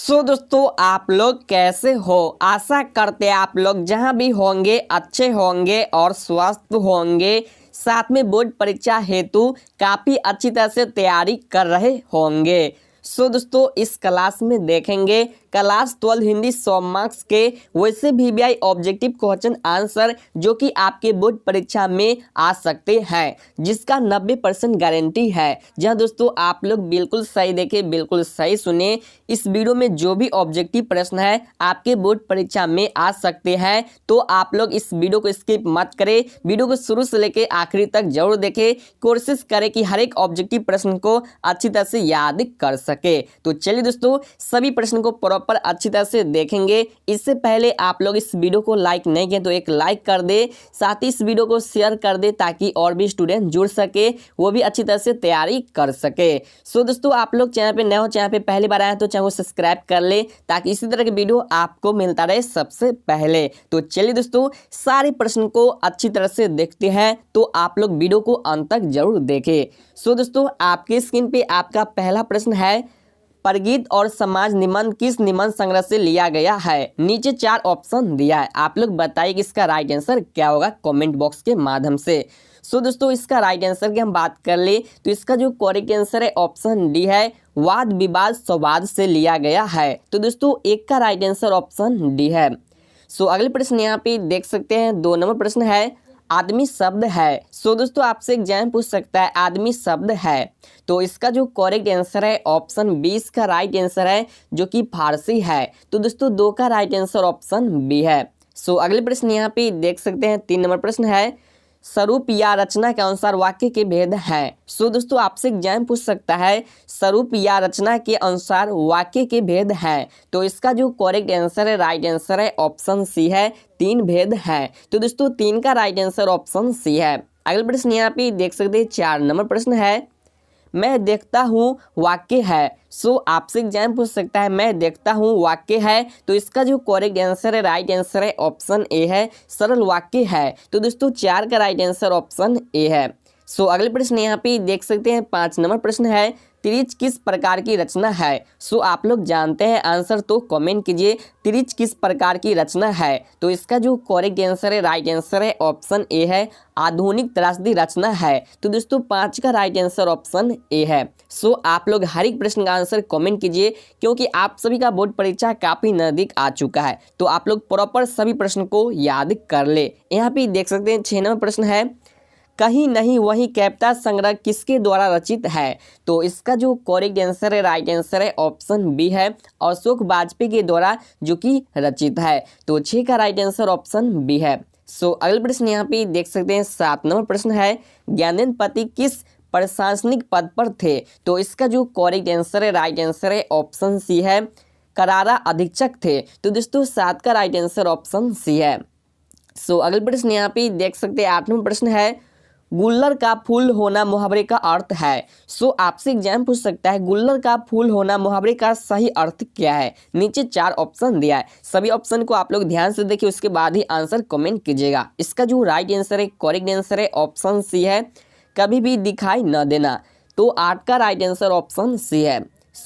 दोस्तों आप लोग कैसे हो। आशा करते हैं आप लोग जहां भी होंगे अच्छे होंगे और स्वस्थ होंगे, साथ में बोर्ड परीक्षा हेतु काफ़ी अच्छी तरह से तैयारी कर रहे होंगे। दोस्तों इस क्लास में देखेंगे क्लास 12 हिंदी 100 मार्क्स के वैसे वीवीआई ऑब्जेक्टिव क्वेश्चन आंसर जो कि आपके बोर्ड परीक्षा में आ सकते हैं, जिसका 90% गारंटी है। जहां दोस्तों आप लोग बिल्कुल सही देखें, बिल्कुल सही सुने। इस वीडियो में जो भी ऑब्जेक्टिव प्रश्न है आपके बोर्ड परीक्षा में आ सकते हैं, तो आप लोग इस वीडियो को स्किप मत करें, वीडियो को शुरू से लेकर आखिरी तक जरूर देखें। कोशिश करें कि हर एक ऑब्जेक्टिव प्रश्न को अच्छी तरह से याद कर सके। तो चलिए दोस्तों सभी प्रश्न को प्रॉपर अच्छी तरह से देखेंगे। इससे पहले आप लोग इस वीडियो को लाइक नहीं किए तो एक लाइक कर दे, साथ ही इस वीडियो को शेयर कर दे ताकि और भी स्टूडेंट जुड़ सके, वो भी अच्छी तरह से तैयारी कर सके। दोस्तों आप लोग चैनल पे नए हो, चैनल पे पहली बार आए तो चैनल को सब्सक्राइब कर ले ताकि इसी तरह के वीडियो आपको मिलता रहे सबसे पहले। तो चलिए दोस्तों सारे प्रश्न को अच्छी तरह से देखते हैं, तो आप लोग वीडियो को अंत तक जरूर देखें। दोस्तों आपके स्क्रीन पे आपका पहला प्रश्न है, परगीत और समाज निबंध किस निबंध संग्रह से लिया गया है। नीचे 4 ऑप्शन दिया है, आप लोग बताइए कि इसका राइट आंसर क्या होगा कमेंट बॉक्स के माध्यम से। दोस्तों इसका राइट आंसर की हम बात कर ले तो इसका जो करेक्ट आंसर है ऑप्शन डी है, वाद विवाद संवाद से लिया गया है। तो दोस्तों एक का राइट आंसर ऑप्शन डी है। अगले प्रश्न यहाँ पे देख सकते हैं, 2 नंबर प्रश्न है, आदमी शब्द है। दोस्तों आपसे एग्जाम पूछ सकता है आदमी शब्द है, तो इसका जो करेक्ट आंसर है ऑप्शन 20 का राइट आंसर है जो कि फारसी है। तो दोस्तों 2 का राइट आंसर ऑप्शन बी है। अगले प्रश्न यहाँ पे देख सकते हैं, 3 नंबर प्रश्न है, स्वरूप या रचना के अनुसार वाक्य के भेद हैं। दोस्तों आपसे एग्जाम पूछ सकता है स्वरूप या रचना के अनुसार वाक्य के भेद हैं, तो इसका जो करेक्ट आंसर है राइट आंसर है ऑप्शन सी है, 3 भेद हैं। तो दोस्तों 3 का राइट आंसर ऑप्शन सी है। अगला प्रश्न यहाँ पे देख सकते हैं, 4 नंबर प्रश्न है, मैं देखता हूँ वाक्य है। आपसे एग्जाम पूछ सकता है मैं देखता हूँ वाक्य है, तो इसका जो करेक्ट आंसर है राइट आंसर है ऑप्शन ए है, सरल वाक्य है। तो दोस्तों 4 का राइट आंसर ऑप्शन ए है। अगले प्रश्न यहाँ पे देख सकते हैं, 5 नंबर प्रश्न है, त्रिच किस प्रकार की रचना है। आप लोग जानते हैं आंसर, तो कमेंट कीजिए त्रिच किस प्रकार की रचना है। तो इसका जो करेक्ट आंसर है राइट आंसर है ऑप्शन ए है, आधुनिक त्रासदी रचना है। तो दोस्तों 5 का राइट आंसर ऑप्शन ए है। आप लोग हर एक प्रश्न का आंसर कमेंट कीजिए, क्योंकि आप सभी का बोर्ड परीक्षा काफी नजदीक आ चुका है, तो आप लोग प्रॉपर सभी प्रश्न को याद कर ले। यहाँ पे देख सकते हैं 6 नंबर प्रश्न है, कहीं नहीं वही कविता संग्रह किसके द्वारा रचित है। तो इसका जो करेक्ट आंसर है राइट आंसर है ऑप्शन बी है, अशोक वाजपेयी के द्वारा जो कि रचित है। तो 6 का राइट आंसर ऑप्शन बी है। अगले प्रश्न यहाँ पे देख सकते हैं, 7 नंबर प्रश्न है, ज्ञानेंद्र पति किस प्रशासनिक पद पर थे। तो इसका जो करेक्ट आंसर है राइट आंसर है ऑप्शन सी है, करारा अधीक्षक थे। तो दोस्तों 7 का राइट आंसर ऑप्शन सी है। अगले प्रश्न यहाँ पे देख सकते हैं, 8 नंबर प्रश्न है, गुल्लर का फूल होना मुहावरे का अर्थ है। आपसे एग्जाम पूछ सकता है गुल्लर का फूल होना मुहावरे का सही अर्थ क्या है। नीचे 4 ऑप्शन दिया है, सभी ऑप्शन को आप लोग ध्यान से देखिए, उसके बाद ही आंसर कमेंट कीजिएगा। इसका जो राइट आंसर है करेक्ट आंसर है ऑप्शन सी है, कभी भी दिखाई न देना। तो 8 का राइट आंसर ऑप्शन सी है।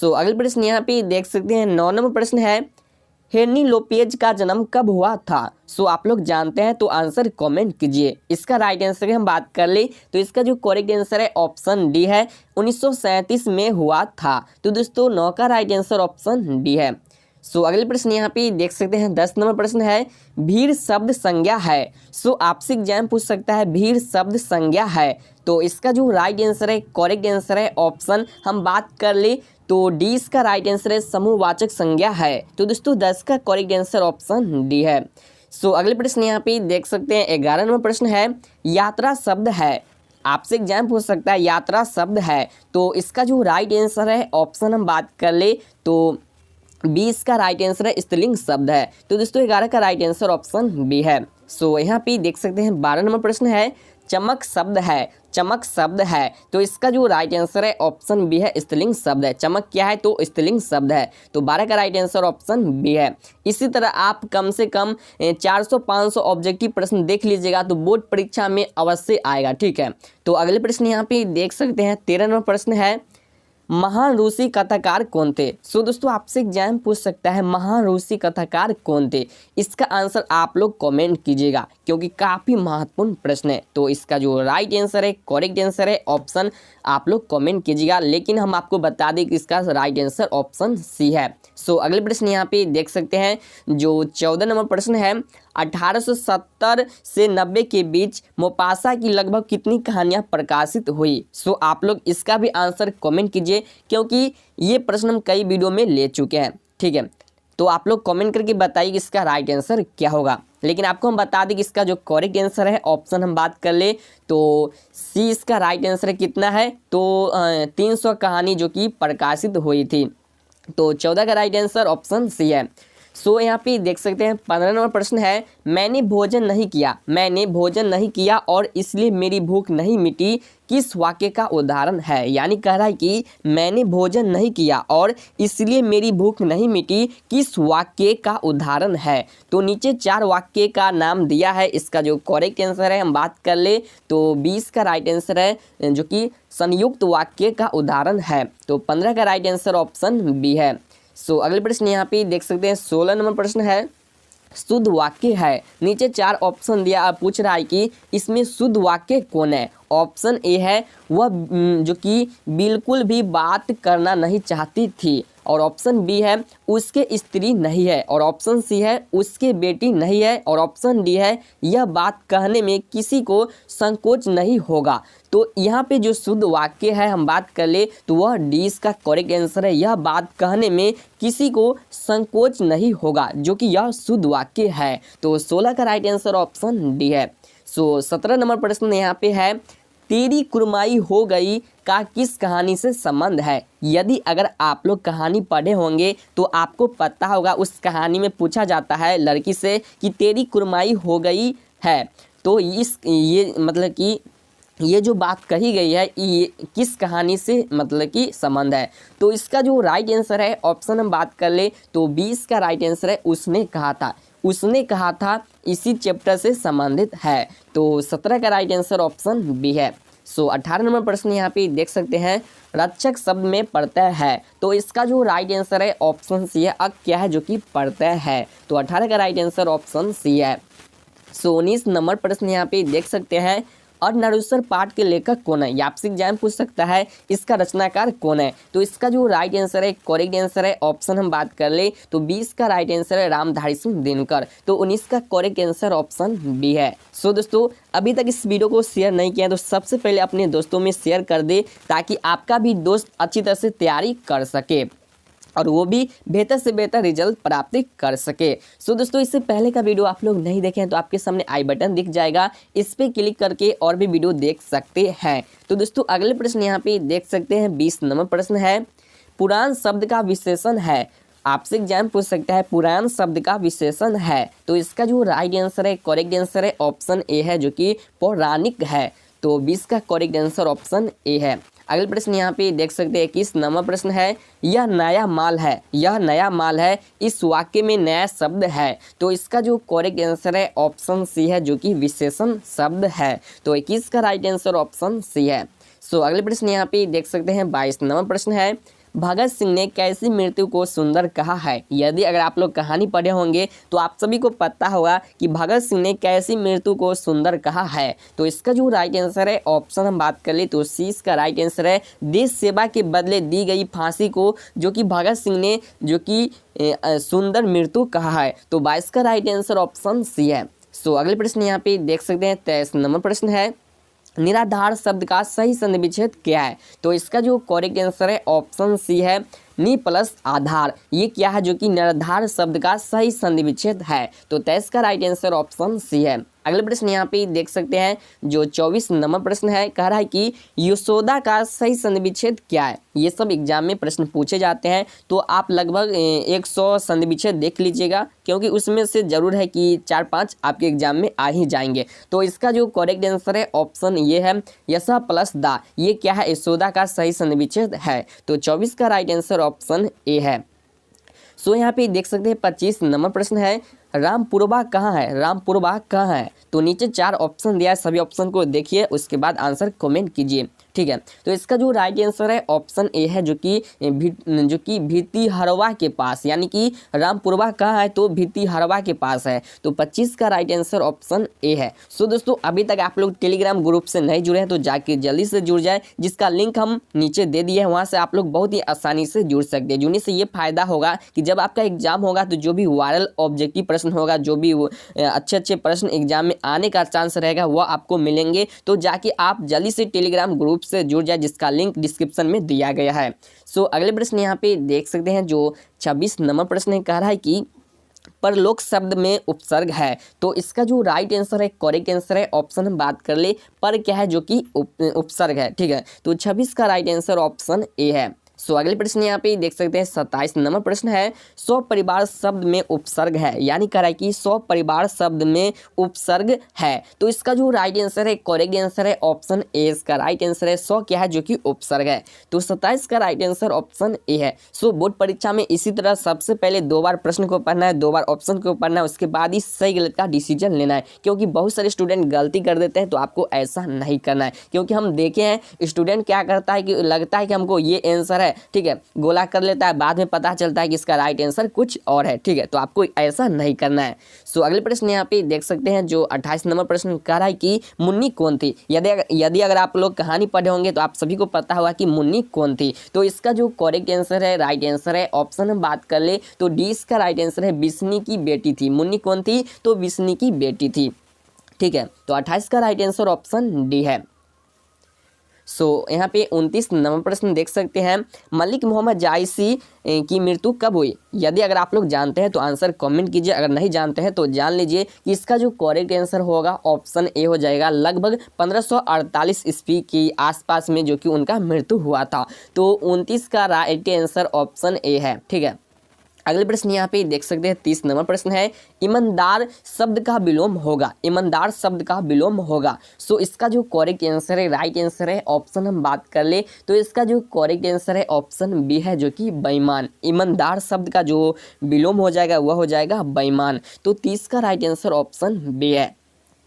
अगले प्रश्न यहाँ पे देख सकते हैं, 9 नंबर प्रश्न है, हेर्नी लोपेज का जन्म कब हुआ था। आप लोग जानते हैं तो आंसर कमेंट कीजिए। इसका राइट आंसर की हम बात कर ले तो इसका जो करेक्ट आंसर है ऑप्शन डी है, 1937 में हुआ था। तो दोस्तों 9 का राइट आंसर ऑप्शन डी है। अगले प्रश्न यहाँ पे देख सकते हैं, 10 नंबर प्रश्न है, भीड़ शब्द संज्ञा है। आपसे एग्जाम पूछ सकता है भीड़ शब्द संज्ञा है, तो इसका जो राइट आंसर है करेक्ट आंसर है ऑप्शन हम बात कर ले तो डी इसका राइट आंसर है, समूहवाचक संज्ञा है। तो दोस्तों 10 का करेक्ट आंसर ऑप्शन डी है। अगले प्रश्न यहाँ पे देख सकते हैं, 11 नंबर प्रश्न है, यात्रा शब्द है। आपसे एग्जाम पूछ सकता है यात्रा शब्द है, तो इसका जो राइट आंसर है ऑप्शन हम बात कर ले तो 20 का राइट आंसर है, स्त्रीलिंग शब्द है। तो दोस्तों 11 का राइट आंसर ऑप्शन बी है। यहाँ पे देख सकते हैं, 12 नंबर प्रश्न है, चमक शब्द है। चमक शब्द है, तो इसका जो राइट आंसर है ऑप्शन बी है, स्त्रीलिंग शब्द है। चमक क्या है तो स्त्रीलिंग शब्द है। तो 12 का राइट आंसर ऑप्शन बी है। इसी तरह आप कम से कम 400-500 ऑब्जेक्टिव प्रश्न देख लीजिएगा, तो बोर्ड परीक्षा में अवश्य आएगा, ठीक है। तो अगले प्रश्न यहाँ पे देख सकते हैं, 13 नंबर प्रश्न है, महान रूसी कथाकार कौन थे? सो दोस्तों आपसे एग्जाम पूछ सकता है महान रूसी कथाकार कौन थे? इसका आंसर आप लोग कमेंट कीजिएगा क्योंकि काफ़ी महत्वपूर्ण प्रश्न है। तो इसका जो राइट आंसर है, करेक्ट आंसर है ऑप्शन आप लोग कमेंट कीजिएगा, लेकिन हम आपको बता दें कि इसका राइट आंसर ऑप्शन सी है। सो अगले प्रश्न यहाँ पे देख सकते हैं, जो 14 नंबर प्रश्न है, 1870 से 90 के बीच मोपासा की लगभग कितनी कहानियां प्रकाशित हुई? सो आप लोग इसका भी आंसर कमेंट कीजिए क्योंकि ये प्रश्न हम कई वीडियो में ले चुके हैं, ठीक है। तो आप लोग कमेंट करके बताइए कि इसका राइट आंसर क्या होगा। लेकिन आपको हम बता दें कि इसका जो करेक्ट आंसर है, ऑप्शन हम बात कर ले तो सी इसका राइट आंसर कितना है, तो 300 कहानी जो कि प्रकाशित हुई थी। तो 14 का राइट आंसर ऑप्शन सी है। सो यहाँ पे देख सकते हैं 15 नंबर प्रश्न है, मैंने भोजन नहीं किया, मैंने भोजन नहीं किया और इसलिए मेरी भूख नहीं मिटी, किस वाक्य का उदाहरण है? यानी कह रहा है कि मैंने भोजन नहीं किया और इसलिए मेरी भूख नहीं मिटी, किस वाक्य का उदाहरण है? तो नीचे 4 वाक्य का नाम दिया है। इसका जो करेक्ट आंसर है हम बात कर ले तो 20 का राइट आंसर है जो कि संयुक्त वाक्य का उदाहरण है। तो 15 का राइट आंसर ऑप्शन बी है। सो अगले प्रश्न यहाँ पे देख सकते हैं 16 नंबर प्रश्न है, शुद्ध वाक्य है। नीचे 4 ऑप्शन दिया, आप पूछ रहा है कि इसमें शुद्ध वाक्य कौन है? ऑप्शन ए है वह जो कि बिल्कुल भी बात करना नहीं चाहती थी, और ऑप्शन बी है उसके स्त्री नहीं है, और ऑप्शन सी है उसके बेटी नहीं है, और ऑप्शन डी है यह बात कहने में किसी को संकोच नहीं होगा। तो यहाँ पे जो शुद्ध वाक्य है हम बात कर ले तो वह डी इसका करेक्ट आंसर है, यह बात कहने में किसी को संकोच नहीं होगा, जो कि यह शुद्ध वाक्य है। तो 16 का राइट आंसर ऑप्शन डी है। सो 17 नंबर प्रश्न यहाँ पे है, तेरी कुरमाई हो गई का किस कहानी से संबंध है? यदि अगर आप लोग कहानी पढ़े होंगे तो आपको पता होगा, उस कहानी में पूछा जाता है लड़की से कि तेरी कुरमाई हो गई है, तो ये मतलब कि ये जो बात कही गई है ये किस कहानी से मतलब कि संबंध है? तो इसका जो राइट आंसर है, ऑप्शन हम बात कर ले तो 20 का राइट आंसर है उसने कहा था, उसने कहा था इसी चैप्टर से संबंधित है। तो 17 का राइट आंसर ऑप्शन बी है। सो 18 नंबर प्रश्न यहाँ पे देख सकते हैं, रक्षक शब्द में प्रत्यय है, तो इसका जो राइट आंसर है ऑप्शन सी है, क्या है जो कि प्रत्यय है। तो 18 का राइट आंसर ऑप्शन सी है। सो 19 नंबर प्रश्न यहाँ पे देख सकते हैं, और नरेश्वर पाठ के लेखक कौन है? ये आपसे एग्जाम पूछ सकता है, इसका रचनाकार कौन है? तो इसका जो राइट आंसर है, करेक्ट आंसर है, ऑप्शन हम बात कर ले तो 20 का राइट आंसर है रामधारी सिंह दिनकर। तो 19 का करेक्ट आंसर ऑप्शन बी है। सो दोस्तों अभी तक इस वीडियो को शेयर नहीं किया तो सबसे पहले अपने दोस्तों में शेयर कर दे ताकि आपका भी दोस्त अच्छी तरह से तैयारी कर सके और वो भी बेहतर से बेहतर रिजल्ट प्राप्त कर सके। सो दोस्तों इससे पहले का वीडियो आप लोग नहीं देखे हैं तो आपके सामने आई बटन दिख जाएगा, इस पर क्लिक करके और भी वीडियो देख सकते हैं। तो दोस्तों अगले प्रश्न यहाँ पे देख सकते हैं 20 नंबर प्रश्न है, पुराण शब्द का विशेषण है। आपसे एग्जाम पूछ सकता है पुराण शब्द का विशेषण है, तो इसका जो राइट आंसर है, करेक्ट आंसर है ऑप्शन ए है जो कि पौराणिक है। तो 20 का करेक्ट आंसर ऑप्शन ए है। अगले प्रश्न यहाँ पे देख सकते हैं 21 नंबर प्रश्न है, यह नया माल है, यह नया माल है, इस वाक्य में नया शब्द है। तो इसका जो करेक्ट आंसर है ऑप्शन सी है जो कि विशेषण शब्द है। तो 21 का राइट आंसर ऑप्शन सी है। सो अगले प्रश्न यहाँ पे देख सकते हैं 22 नंबर प्रश्न है, भगत सिंह ने कैसी मृत्यु को सुंदर कहा है? यदि अगर आप लोग कहानी पढ़े होंगे तो आप सभी को पता होगा कि भगत सिंह ने कैसी मृत्यु को सुंदर कहा है। तो इसका जो राइट आंसर है, ऑप्शन हम बात कर ले तो सी इसका राइट आंसर है, देश सेवा के बदले दी गई फांसी को जो कि भगत सिंह ने जो कि सुंदर मृत्यु कहा है। तो 22 का राइट आंसर ऑप्शन सी है। सो अगले प्रश्न यहाँ पे देख सकते हैं 23 नंबर प्रश्न है, निराधार शब्द का सही संधि विच्छेद क्या है? तो इसका जो करेक्ट आंसर है ऑप्शन सी है, नि प्लस आधार। ये क्या है जो कि निराधार शब्द का सही संधि विच्छेद है। तो 23 का राइट आंसर ऑप्शन सी है। अगले प्रश्न यहाँ पे देख सकते हैं जो 24 नंबर प्रश्न है, कह रहा है कि यशोदा का सही संधि विच्छेद क्या है? ये सब एग्जाम में प्रश्न पूछे जाते हैं तो आप लगभग 100 संधि विच्छेद देख लीजिएगा क्योंकि उसमें से जरूर है कि 4-5 आपके एग्जाम में आ ही जाएंगे। तो इसका जो करेक्ट आंसर है ऑप्शन ये है, यशा प्लस दा। ये क्या है? यशोदा का सही संधि विच्छेद है। तो 24 का राइट आंसर ऑप्शन ए है। सो यहाँ पे देख सकते हैं 25 नंबर प्रश्न है, रामपुरवा कहाँ है, रामपुरवा कहाँ है। तो नीचे 4 ऑप्शन दिया है, सभी ऑप्शन को देखिए, उसके बाद आंसर कमेंट कीजिए, ठीक है। तो इसका जो राइट आंसर है ऑप्शन ए है, जो कि भितिहरवा के पास, यानी कि रामपुरवा कहाँ है, तो भितिहरवा के पास है। तो 25 का राइट आंसर ऑप्शन ए है। सो दोस्तों, अभी तक आप लोग टेलीग्राम ग्रुप से नहीं जुड़े हैं तो जाके जल्दी से जुड़ जाए, जिसका लिंक हम नीचे दे दिए हैं, वहाँ से आप लोग बहुत ही आसानी से जुड़ सकते हैं। जुड़ने से ये फायदा होगा कि जब आपका एग्जाम होगा तो जो भी वायरल ऑब्जेक्टिव प्रश्न होगा, जो भी अच्छे अच्छे प्रश्न एग्जाम में आने का चांस रहेगा, वह आपको मिलेंगे। तो जाके आप जल्दी से टेलीग्राम ग्रुप से जुड़ जाए, जिसका लिंक डिस्क्रिप्शन में दिया गया है। सो अगले प्रश्न यहाँ पे देख सकते हैं, जो 26 नंबर प्रश्न कह रहा है कि परलोक शब्द में उपसर्ग है। तो इसका जो राइट आंसर है, करेक्ट आंसर है, ऑप्शन हम बात कर ले, पर क्या है, जो कि उपसर्ग है, ठीक है। तो 26 का राइट आंसर ऑप्शन ए है। सो अगले प्रश्न यहाँ पे देख सकते हैं, 27 नंबर प्रश्न है, सौ परिवार शब्द में उपसर्ग है, यानी कह रहा है कि 100 परिवार शब्द में उपसर्ग है। तो इसका जो राइट आंसर है, करेक्ट आंसर है, ऑप्शन ए इसका राइट आंसर है। 100 क्या है, जो कि उपसर्ग है। तो 27 का राइट आंसर ऑप्शन ए है। सो बोर्ड परीक्षा में इसी तरह सबसे पहले 2 बार प्रश्न को पढ़ना है, 2 बार ऑप्शन को पढ़ना है, उसके बाद ही सही गलत का डिसीजन लेना है, क्योंकि बहुत सारे स्टूडेंट गलती कर देते हैं। तो आपको ऐसा नहीं करना है, क्योंकि हम देखे हैं स्टूडेंट क्या करता है कि लगता है कि हमको ये आंसर है, ठीक है, गोला कर लेता है, बाद में पता चलता है कि इसका राइट आंसर कुछ और है, ठीक है। तो आपको ऐसा नहीं करना है। सो अगले प्रश्न यहाँ पे देख सकते हैं, जो 28 नंबर प्रश्न कह रहा है कि मुन्नी कौन थी। यदि अगर आप लोग कहानी पढ़े होंगे तो आप सभी को पता होगा कि मुन्नी कौन थी। तो इसका जो करेक्ट आंसर है, राइट आंसर है, ऑप्शन हम बात कर ले तो डी इसका राइट आंसर है, बिस्नी की बेटी थी। मुन्नी कौन थी, तो बिस्नी की बेटी थी, ठीक है। तो 28 का राइट आंसर ऑप्शन डी है। सो यहाँ पे 29 नंबर प्रश्न देख सकते हैं, मलिक मोहम्मद जायसी की मृत्यु कब हुई। यदि अगर आप लोग जानते हैं तो आंसर कमेंट कीजिए, अगर नहीं जानते हैं तो जान लीजिए कि इसका जो करेक्ट आंसर होगा ऑप्शन ए हो जाएगा। लगभग 1548 ईस्वी के आसपास में जो कि उनका मृत्यु हुआ था। तो 29 का राइट आंसर ऑप्शन ए है, ठीक है। अगले प्रश्न यहाँ पे देख सकते हैं, 30 नंबर प्रश्न है, ईमानदार शब्द का विलोम होगा, ईमानदार शब्द का विलोम होगा। सो इसका जो करेक्ट आंसर है, राइट आंसर है, ऑप्शन हम बात कर ले तो इसका जो करेक्ट आंसर है ऑप्शन बी है, जो कि बेईमान। ईमानदार शब्द का जो विलोम हो जाएगा वह हो जाएगा बेईमान। तो 30 का राइट आंसर ऑप्शन बी है।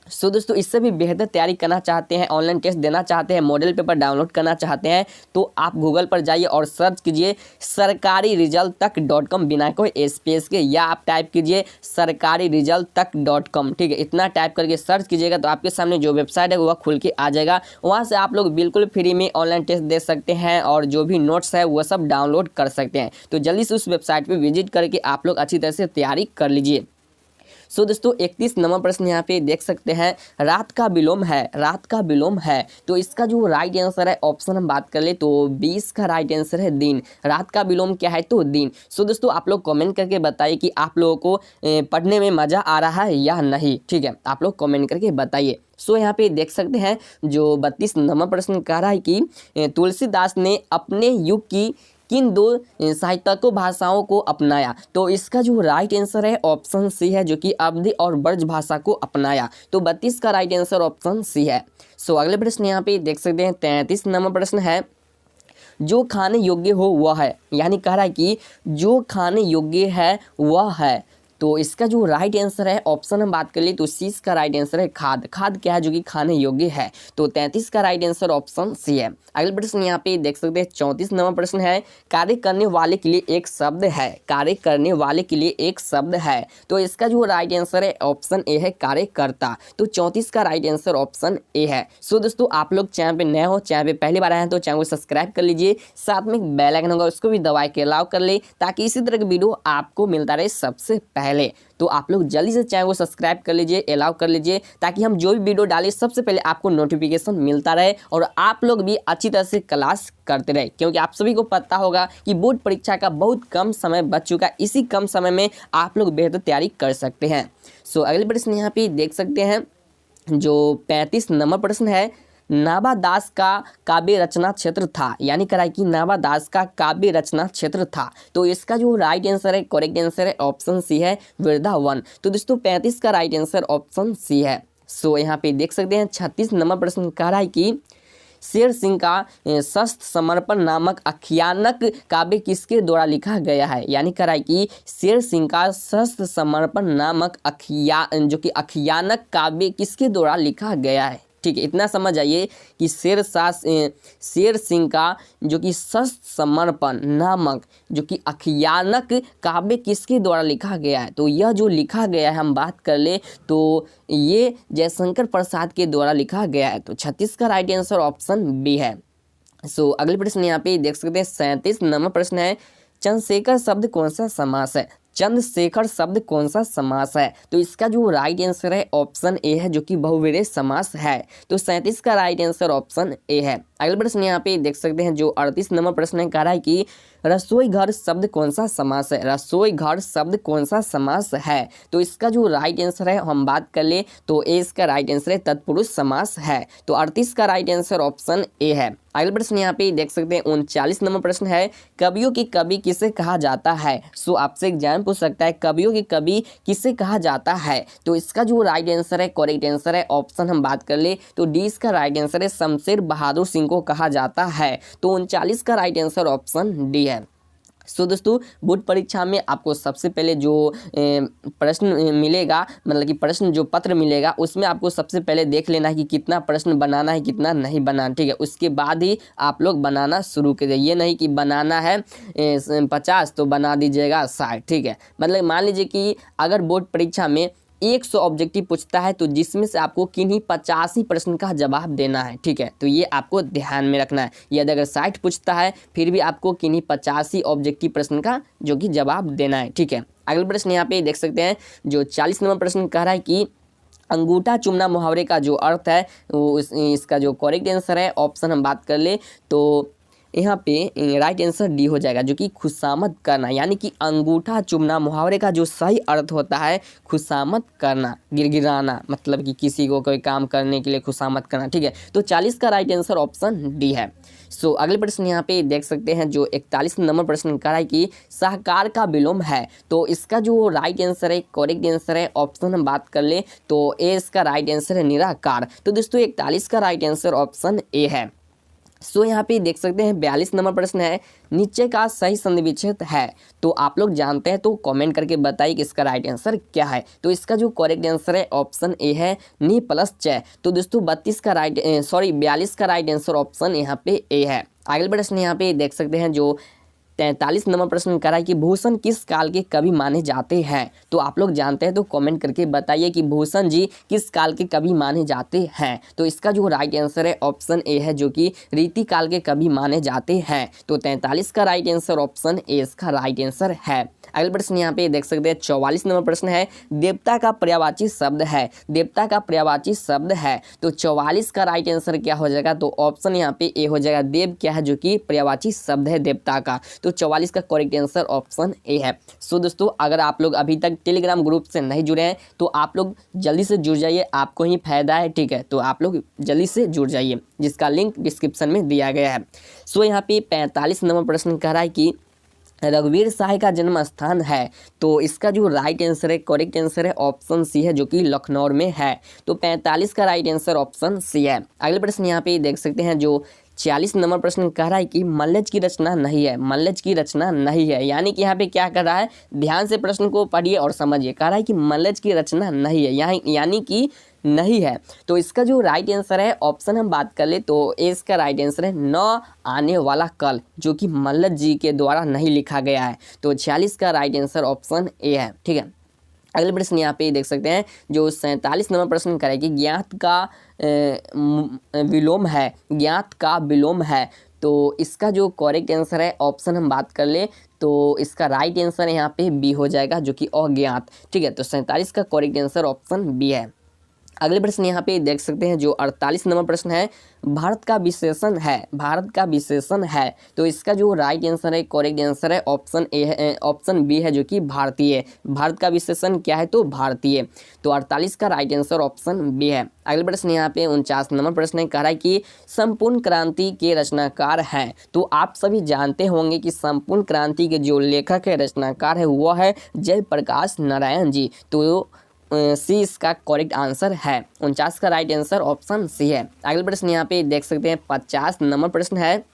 सो दोस्तों, इससे भी बेहतर तैयारी करना चाहते हैं, ऑनलाइन टेस्ट देना चाहते हैं, मॉडल पेपर डाउनलोड करना चाहते हैं, तो आप गूगल पर जाइए और सर्च कीजिए सरकारीरिजल्ट-तक.com, बिना कोई स्पेस के, या आप टाइप कीजिए सरकारीरिजल्ट-तक.com, ठीक है। इतना टाइप करके सर्च कीजिएगा तो आपके सामने जो वेबसाइट है वह खुल के आ जाएगा। वहाँ से आप लोग बिल्कुल फ्री में ऑनलाइन टेस्ट दे सकते हैं और जो भी नोट्स है वह सब डाउनलोड कर सकते हैं। तो जल्दी से उस वेबसाइट पर विजिट करके आप लोग अच्छी तरह से तैयारी कर लीजिए। सो दोस्तों, 31 नंबर प्रश्न यहाँ पे देख सकते हैं, रात का विलोम है, रात का विलोम है। तो इसका जो राइट आंसर है, ऑप्शन हम बात कर ले तो 20 का राइट आंसर है दिन। रात का विलोम क्या है, तो दिन। सो दोस्तों, आप लोग कमेंट करके बताइए कि आप लोगों को पढ़ने में मज़ा आ रहा है या नहीं, ठीक है। आप लोग कमेंट करके बताइए। सो यहाँ पे देख सकते हैं, जो 32 नंबर प्रश्न कह रहा है कि तुलसीदास ने अपने युग की किन 2 साहित्यिक भाषाओं को अपनाया। तो इसका जो राइट आंसर है ऑप्शन सी है, जो कि अवधी और ब्रज भाषा को अपनाया। तो 32 का राइट आंसर ऑप्शन सी है। सो अगले प्रश्न यहाँ पे देख सकते हैं, 33 नंबर प्रश्न है, जो खाने योग्य हो वह है, यानी कह रहा है कि जो खाने योग्य है वह है। तो इसका जो राइट आंसर है, ऑप्शन हम बात कर ले तो सी का राइट आंसर है खाद। खाद क्या है, जो कि खाने योग्य है। तो 33 का राइट आंसर ऑप्शन सी है। अगले प्रश्न यहाँ पे देख सकते हैं, 34 नंबर प्रश्न है, कार्य करने वाले के लिए एक शब्द है, कार्य करने वाले के लिए एक शब्द है। तो इसका जो राइट आंसर है ऑप्शन ए है, कार्यकर्ता। तो 34 का राइट आंसर ऑप्शन ए है। सो दोस्तों, आप लोग चैनल पे नए हो, चैनल पे पहली बार आए हैं तो चैनल को सब्सक्राइब कर लीजिए, साथ में बेल आइकन होगा उसको भी दबा के अलाउ कर ले, ताकि इसी तरह की वीडियो आपको मिलता रहे सबसे पहले। तो आप लोग जल्दी से चैनल को सब्सक्राइब कर लीजिए, अलाउ कर लीजिए, ताकि हम जो भी वीडियो डालें सबसे पहले आपको नोटिफिकेशन मिलता रहे और आप लोग भी अच्छी तरह से क्लास करते रहे। क्योंकि आप सभी को पता होगा कि बोर्ड परीक्षा का बहुत कम समय बच चुका है, इसी कम समय में आप लोग बेहतर तैयारी कर सकते हैं। सो अगले प्रश्न यहाँ पे देख सकते हैं, जो 35 नंबर प्रश्न है, नाबादास का काव्य रचना क्षेत्र था, यानी कह रहा है कि नाबादास का काव्य रचना क्षेत्र था। तो इसका जो राइट आंसर है, करेक्ट आंसर है, ऑप्शन सी है, वृंदावन। तो दोस्तों, 35 का राइट आंसर ऑप्शन सी है। सो यहाँ पे देख सकते हैं, 36 नंबर प्रश्न कह रहा है कि शेर सिंह का शस्त्र समर्पण नामक आख्यानक काव्य किसके द्वारा लिखा गया है, यानी कह रहा है कि शेर सिंह का शस्त्र समर्पण नामक आख्यानक काव्य किसके द्वारा लिखा गया है। ठीक है, इतना समझ आइए कि शेर सिंह का जो कि शस्त्र समर्पण नामक जो कि आख्यानक काव्य किसके द्वारा लिखा गया है। तो यह जो लिखा गया है हम बात कर ले तो ये जयशंकर प्रसाद के द्वारा लिखा गया है। तो 36 का राइट आंसर ऑप्शन बी है। सो अगले प्रश्न यहाँ पे देख सकते हैं 37 नंबर प्रश्न है, चंद्रशेखर शब्द कौन सा समास है। चंद्रशेखर शब्द कौन सा समास है। तो इसका जो राइट आंसर है ऑप्शन ए है जो कि बहुविरेय समास है। तो 37 का राइट आंसर ऑप्शन ए है। अगला प्रश्न यहाँ पे देख सकते हैं जो 38 नंबर प्रश्न है, कह रहा है कि रसोई घर शब्द कौन सा समास है। रसोई घर शब्द कौन सा समास है। तो इसका जो राइट आंसर है हम बात कर ले तो ए इसका राइट आंसर है तत्पुरुष समास है। तो 38 का राइट आंसर ऑप्शन ए है। अगला प्रश्न यहाँ पे देख सकते हैं 39 नंबर प्रश्न है, कवियों की कवि किसे कहा जाता है। सो आपसे एग्जाम पूछ सकता है कवियों की कवि किसे कहा जाता है। तो इसका जो राइट आंसर है करेक्ट आंसर है ऑप्शन हम बात कर ले तो डी इसका राइट आंसर है शमशेर बहादुर सिंह को कहा जाता है। तो 39 का राइट आंसर ऑप्शन डी है। सो दोस्तों बोर्ड परीक्षा में आपको सबसे पहले जो प्रश्न मिलेगा मतलब कि प्रश्न जो पत्र मिलेगा उसमें आपको सबसे पहले देख लेना है कि कितना प्रश्न बनाना है कितना नहीं बनाना। ठीक है, उसके बाद ही आप लोग बनाना शुरू कीजिए। ये नहीं कि बनाना है 50 तो बना दीजिएगा 60। ठीक है, मतलब मान लीजिए कि अगर बोर्ड परीक्षा में 100 ऑब्जेक्टिव पूछता है तो जिसमें से आपको किन्हीं 85 प्रश्न का जवाब देना है। ठीक है, तो ये आपको ध्यान में रखना है। यदि अगर 60 पूछता है फिर भी आपको किन्हीं 85 ऑब्जेक्टिव प्रश्न का जो कि जवाब देना है। ठीक है, अगला प्रश्न यहाँ पे देख सकते हैं जो 40 नंबर प्रश्न कह रहा है कि अंगूठा चूमना मुहावरे का जो अर्थ है वो इसका जो करेक्ट आंसर है ऑप्शन हम बात कर ले तो यहाँ पे राइट आंसर डी हो जाएगा जो कि खुशामद करना, यानी कि अंगूठा चूमना मुहावरे का जो सही अर्थ होता है खुशामद करना, गिड़गिड़ाना, मतलब कि किसी को कोई काम करने के लिए खुशामद करना। ठीक है, तो 40 का राइट आंसर ऑप्शन डी है। सो अगले प्रश्न यहाँ पे देख सकते हैं जो 41 नंबर प्रश्न कह रहा है कि साहकार का विलोम है। तो इसका जो राइट आंसर है करेक्ट आंसर है ऑप्शन हम बात कर ले तो ए इसका राइट आंसर है निराकार। तो दोस्तों 41 का राइट आंसर ऑप्शन ए है। सो यहाँ पे देख सकते हैं 42 नंबर प्रश्न है, नीचे का सही संधि विच्छेद है। तो आप लोग जानते हैं तो कमेंट करके बताइए कि इसका राइट आंसर क्या है। तो इसका जो करेक्ट आंसर है ऑप्शन ए है नी प्लस च। तो दोस्तों 42 का राइट आंसर ऑप्शन यहाँ पे ए है। अगले प्रश्न यहाँ पे देख सकते हैं जो 43 नंबर प्रश्न करा है कि भूषण किस काल के कवि माने जाते हैं। तो आप लोग जानते हैं तो कमेंट करके बताइए कि भूषण जी किस काल के कवि माने जाते हैं। तो इसका जो राइट आंसर है ऑप्शन ए है जो कि रीति काल के कवि माने जाते हैं। तो 43 का राइट आंसर ऑप्शन ए इसका राइट आंसर है। अगले प्रश्न यहाँ पे देख सकते हैं 44 नंबर प्रश्न है, देवता का पर्यायवाची शब्द है। देवता का पर्यायवाची शब्द है। तो 44 का राइट आंसर क्या हो जाएगा तो ऑप्शन यहाँ पे ए हो जाएगा। देव क्या है जो कि पर्यायवाची शब्द है देवता का। तो 44 का करेक्ट आंसर ऑप्शन ए है। सो दोस्तों अगर आप लोग अभी तक टेलीग्राम ग्रुप से नहीं जुड़े हैं तो आप लोग जल्दी से जुड़ जाइए, आपको ही फायदा है। ठीक है, तो आप लोग जल्दी से जुड़ जाइए जिसका लिंक डिस्क्रिप्शन में दिया गया है। सो यहाँ पे 45 नंबर प्रश्न कह रहा है कि रघुवीर शाह का जन्म स्थान है। तो इसका जो राइट आंसर है करेक्ट आंसर है ऑप्शन सी है जो कि लखनऊ में है। तो 45 का राइट आंसर ऑप्शन सी है। अगले प्रश्न यहाँ पे देख सकते हैं जो 46 नंबर प्रश्न कह रहा है कि मल्लज की रचना नहीं है। मल्लज की रचना नहीं है, यानी कि यहाँ पे क्या कर रहा है, ध्यान से प्रश्न को पढ़िए और समझिए। कह रहा है कि मल्लज की रचना नहीं है, यहाँ यानी कि नहीं है। तो इसका जो राइट आंसर है ऑप्शन हम बात कर ले तो ए इसका राइट आंसर है न आने वाला कल, जो कि मल्लज जी के द्वारा नहीं लिखा गया है। तो 46 का राइट आंसर ऑप्शन ए है। ठीक है, अगले प्रश्न यहाँ पे देख सकते हैं जो 47 नंबर प्रश्न करेगी ज्ञात का विलोम है। ज्ञात का विलोम है। तो इसका जो करेक्ट आंसर है ऑप्शन हम बात कर ले तो इसका राइट आंसर यहाँ पे बी हो जाएगा जो कि अज्ञात। ठीक है, तो 47 का करेक्ट आंसर ऑप्शन बी है। अगले प्रश्न यहाँ पे देख सकते हैं जो 48 नंबर प्रश्न है, भारत का विशेषण है। भारत का विशेषण है। तो इसका जो राइट आंसर है करेक्ट आंसर है ऑप्शन ए है, ऑप्शन बी है जो कि भारतीय। भारत का विशेषण क्या है तो भारतीय। तो 48 का राइट आंसर ऑप्शन बी है। अगले प्रश्न यहाँ पे 49 नंबर प्रश्न है, कह रहा है कि संपूर्ण क्रांति के रचनाकार हैं। तो आप सभी जानते होंगे कि संपूर्ण क्रांति के जो लेखक है रचनाकार है वह है जयप्रकाश नारायण जी। तो सी इसका करेक्ट आंसर है। 49 का राइट आंसर ऑप्शन सी है। अगला प्रश्न यहाँ पे देख सकते हैं 50 नंबर प्रश्न है,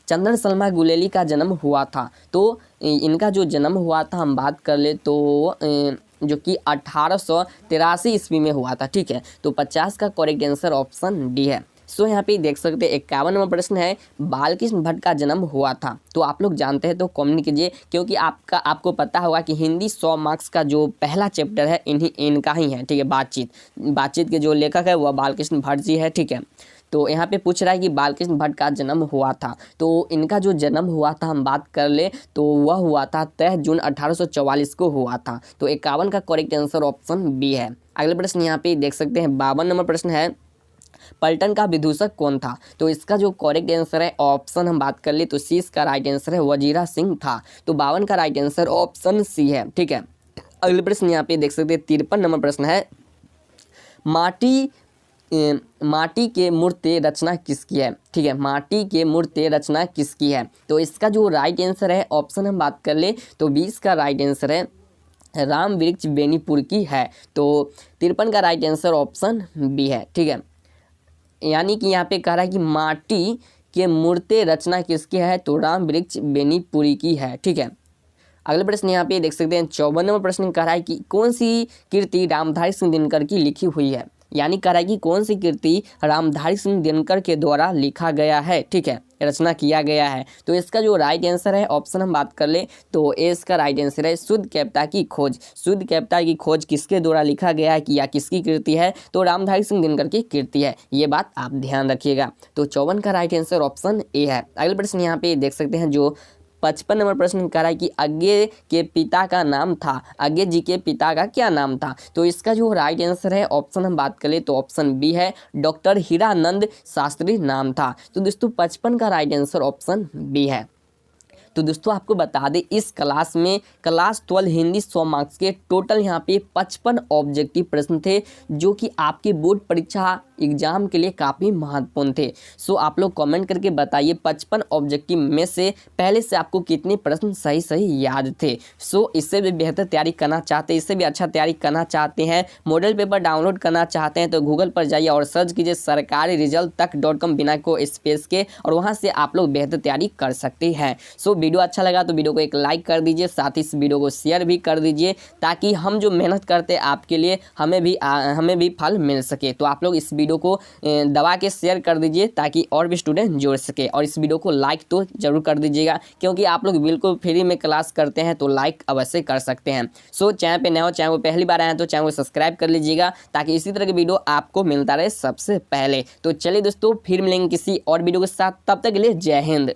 चंदन सलमा गुलेली का जन्म हुआ था। तो इनका जो जन्म हुआ था हम बात कर ले तो जो कि 1883 ईस्वी में हुआ था, ठीक है। तो 50 का करेक्ट आंसर ऑप्शन डी है। सो यहाँ पे देख सकते हैं 51 नंबर प्रश्न है, बालकृष्ण भट्ट का जन्म हुआ था। तो आप लोग जानते हैं तो कमेंट कीजिए, क्योंकि आपको पता होगा कि हिंदी 100 मार्क्स का जो पहला चैप्टर है इनका ही है, ठीक है। बातचीत के जो लेखक है वह बालकृष्ण भट्ट जी है, ठीक है। तो यहाँ पे पूछ रहा है कि बालकृष्ण भट्ट का जन्म हुआ था। तो इनका जो जन्म हुआ था हम बात कर ले तो वह हुआ था 23 जून 1844 को हुआ था। तो 51 का करेक्ट आंसर ऑप्शन बी है। अगले प्रश्न यहाँ पे देख सकते हैं 52 नंबर प्रश्न है, पलटन का विदूषक कौन था। तो इसका जो करेक्ट आंसर है ऑप्शन हम बात कर ले तो सी इसका राइट आंसर है वजीरा सिंह था। तो 52 का राइट आंसर ऑप्शन सी है, ठीक है। अगले प्रश्न यहाँ पे देख सकते हैं 53 नंबर प्रश्न है, माटी के मूर्ति रचना किसकी है, ठीक है। माटी के मूर्ति रचना किसकी है। तो इसका जो राइट आंसर है ऑप्शन हम बात कर ले तो 20 का राइट आंसर है राम वृक्ष बेनीपुर की है। तो 53 का राइट आंसर ऑप्शन बी है, ठीक है। यानी कि यहाँ पे कह रहा है कि माटी के मूर्ति रचना किसकी है, तो राम वृक्ष बेनीपुरी की है, ठीक है। अगले प्रश्न यहाँ पे देख सकते हैं 54 नंबर प्रश्न कह रहा है कि कौन सी कृति रामधारी सिंह दिनकर की लिखी हुई है। यानी कह रहा है कि कौन सी कृति रामधारी सिंह दिनकर के द्वारा लिखा गया है, ठीक है, रचना किया गया है। तो इसका जो राइट आंसर है ऑप्शन हम बात कर ले तो ए इसका राइट आंसर है शुद्ध कविता की खोज। शुद्ध कविता की खोज किसके द्वारा लिखा गया है कि या किसकी कृति है, तो रामधारी सिंह दिनकर की कृति है। ये बात आप ध्यान रखिएगा। तो 54 का राइट आंसर ऑप्शन ए है। अगले प्रश्न यहाँ पे देख सकते हैं जो 55 नंबर प्रश्न कह रहा है कि अज्ञे के पिता का नाम था, अज्ञे जी के पिता का क्या नाम था। तो इसका जो राइट आंसर है ऑप्शन हम बात करें तो ऑप्शन बी है डॉक्टर हीरानंद शास्त्री नाम था। तो दोस्तों 55 का राइट आंसर ऑप्शन बी है। तो दोस्तों आपको बता दें इस क्लास में क्लास 12 हिंदी 100 मार्क्स के टोटल यहाँ पे 55 ऑब्जेक्टिव प्रश्न थे, जो कि आपके बोर्ड परीक्षा एग्जाम के लिए काफ़ी महत्वपूर्ण थे। सो आप लोग कमेंट करके बताइए 55 ऑब्जेक्टिव में से पहले से आपको कितने प्रश्न सही सही याद थे। सो इससे भी बेहतर तैयारी करना चाहते हैं, इससे भी अच्छा तैयारी करना चाहते हैं, मॉडल पेपर डाउनलोड करना चाहते हैं तो गूगल पर जाइए और सर्च कीजिए सरकारी रिजल्ट तक.com बिना को स्पेस के, और वहाँ से आप लोग बेहतर तैयारी कर सकते हैं। सो वीडियो अच्छा लगा तो वीडियो को एक लाइक कर दीजिए, साथ ही इस वीडियो को शेयर भी कर दीजिए, ताकि हम जो मेहनत करते हैं आपके लिए हमें भी फल मिल सके। तो आप लोग इस वीडियो को दबा के शेयर कर दीजिए ताकि और भी स्टूडेंट जुड़ सके, और इस वीडियो को लाइक तो जरूर कर दीजिएगा, क्योंकि आप लोग बिल्कुल फ्री में क्लास करते हैं तो लाइक अवश्य कर सकते हैं। सो चैनल पे नए हो, चैनल को पहली बार आए हैं तो चैनल को सब्सक्राइब कर लीजिएगा, ताकि इसी तरह की वीडियो आपको मिलता रहे सबसे पहले। तो चलिए दोस्तों फिर मिलेंगे किसी और वीडियो के साथ, तब तक के लिए जय हिंद।